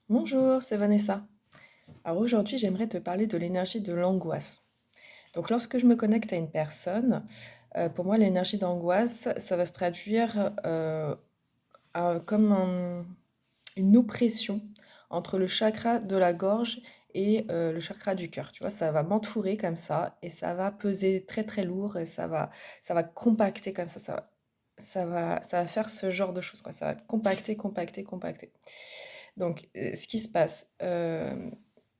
Bonjour, c'est Vanessa. Alors aujourd'hui, j'aimerais te parler de l'énergie de l'angoisse. Donc lorsque je me connecte à une personne, pour moi, l'énergie d'angoisse, ça va se traduire comme une oppression entre le chakra de la gorge et le chakra du cœur. Tu vois, ça va m'entourer comme ça et ça va peser très très lourd et ça va compacter comme ça va faire ce genre de choses, quoi. Ça va compacter, compacter, compacter. Donc, ce qui se passe,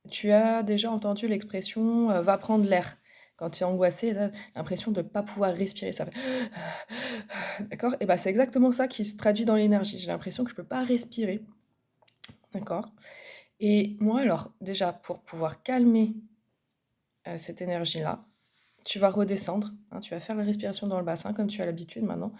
tu as déjà entendu l'expression, «va prendre l'air». Quand tu es angoissé, tu as l'impression de ne pas pouvoir respirer, ça fait d'accord? Et ben c'est exactement ça qui se traduit dans l'énergie. J'ai l'impression que je peux pas respirer, d'accord? Et moi alors, déjà pour pouvoir calmer, cette énergie-là, tu vas redescendre, hein, tu vas faire la respiration dans le bassin comme tu as l'habitude maintenant.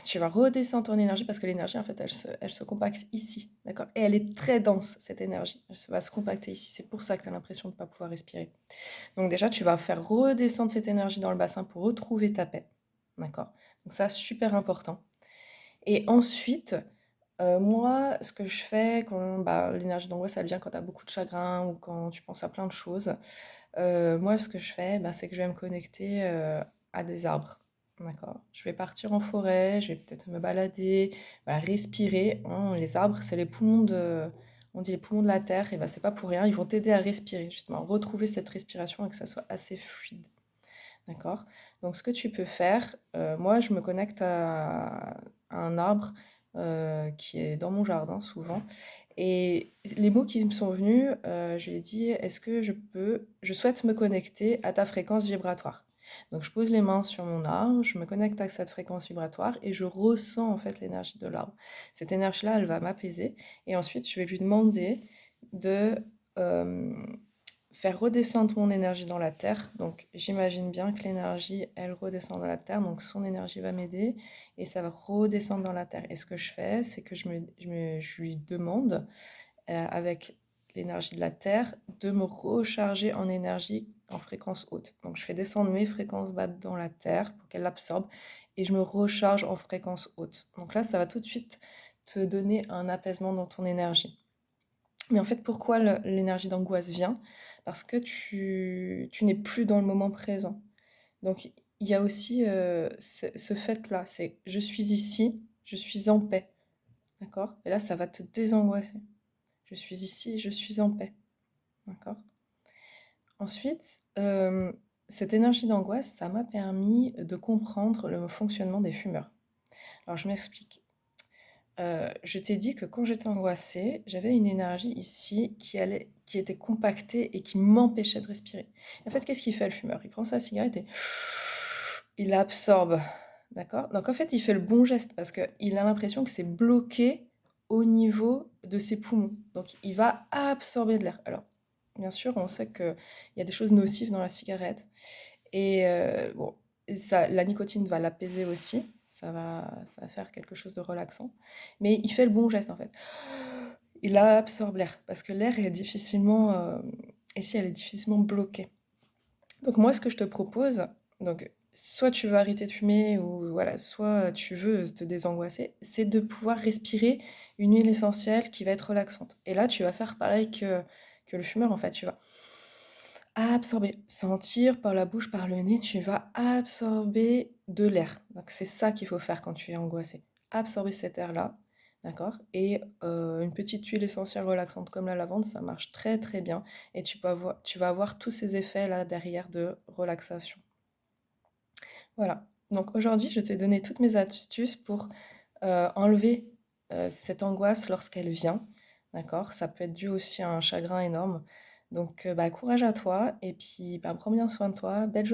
Tu vas redescendre ton énergie parce que l'énergie, en fait, elle se compacte ici, d'accord? Et elle est très dense, cette énergie. Va se compacter ici. C'est pour ça que tu as l'impression de ne pas pouvoir respirer. Donc déjà, tu vas faire redescendre cette énergie dans le bassin pour retrouver ta paix, d'accord? Donc ça, super important. Et ensuite, moi, ce que je fais quand l'énergie d'angoisse, elle vient quand tu as beaucoup de chagrin ou quand tu penses à plein de choses. Moi, ce que je fais, c'est que je vais me connecter, à des arbres, d'accord? Je vais partir en forêt, je vais peut-être me balader, voilà, respirer, hein. Les arbres, c'est les poumons on dit les poumons de la terre et c'est pas pour rien, ils vont t'aider à respirer, justement, retrouver cette respiration et que ça soit assez fluide, d'accord? Donc ce que tu peux faire, moi, je me connecte à un arbre, qui est dans mon jardin souvent et les mots qui me sont venus, je lui ai dit: «Est-ce que je souhaite me connecter à ta fréquence vibratoire». Donc je pose les mains sur mon arbre, je me connecte à cette fréquence vibratoire et je ressens en fait l'énergie de l'arbre. Cette énergie-là, elle va m'apaiser et ensuite je vais lui demander de, hem, faire redescendre mon énergie dans la terre. Donc j'imagine bien que l'énergie, elle redescend dans la terre, donc son énergie va m'aider et ça va redescendre dans la terre. Et ce que je fais, c'est que je lui demande, avec l'énergie de la terre, de me recharger en énergie en fréquence haute. Donc je fais descendre mes fréquences basses dans la terre pour qu'elle l'absorbe et je me recharge en fréquence haute. Donc là, ça va tout de suite te donner un apaisement dans ton énergie. Mais en fait, pourquoi l'énergie d'angoisse vient? Parce que tu n'es plus dans le moment présent. Donc il y a aussi, ce fait-là, c'est: «Je suis ici, je suis en paix», d'accord? Et là, ça va te désangoisser. «Je suis ici, je suis en paix», d'accord? Ensuite, cette énergie d'angoisse, ça m'a permis de comprendre le fonctionnement des fumeurs. Alors je m'explique. Je t'ai dit que quand j'étais angoissée, j'avais une énergie ici qui était compactée et qui m'empêchait de respirer. En fait, qu'est-ce qu'il fait le fumeur? Il prend sa cigarette et il l'absorbe, d'accord? Donc en fait, il fait le bon geste parce qu'il a l'impression que c'est bloqué au niveau de ses poumons. Donc il va absorber de l'air. Alors, bien sûr, on sait qu'il y a des choses nocives dans la cigarette et bon, et ça la nicotine va l'apaiser aussi, ça va faire quelque chose de relaxant, mais il fait le bon geste, en fait. Il absorbe l'air parce que l'air est difficilement, ici, elle est difficilement bloquée. Donc moi, ce que je te propose, donc soit tu veux arrêter de fumer ou voilà, soit tu veux te désangoisser, c'est de pouvoir respirer une huile essentielle qui va être relaxante et là, tu vas faire pareil que le fumeur, en fait, tu vas absorber, sentir par la bouche, par le nez, tu vas absorber de l'air. Donc c'est ça qu'il faut faire quand tu es angoissé. Absorber cet air-là, d'accord? Et une petite huile essentielle relaxante comme la lavande, ça marche très, très bien et tu vas avoir tous ces effets-là derrière de relaxation. Voilà. Donc aujourd'hui, je t'ai donné toutes mes astuces pour, enlever, cette angoisse lorsqu'elle vient, d'accord? Ça peut être dû aussi à un chagrin énorme. Donc courage à toi et puis, prends bien soin de toi. Belle jour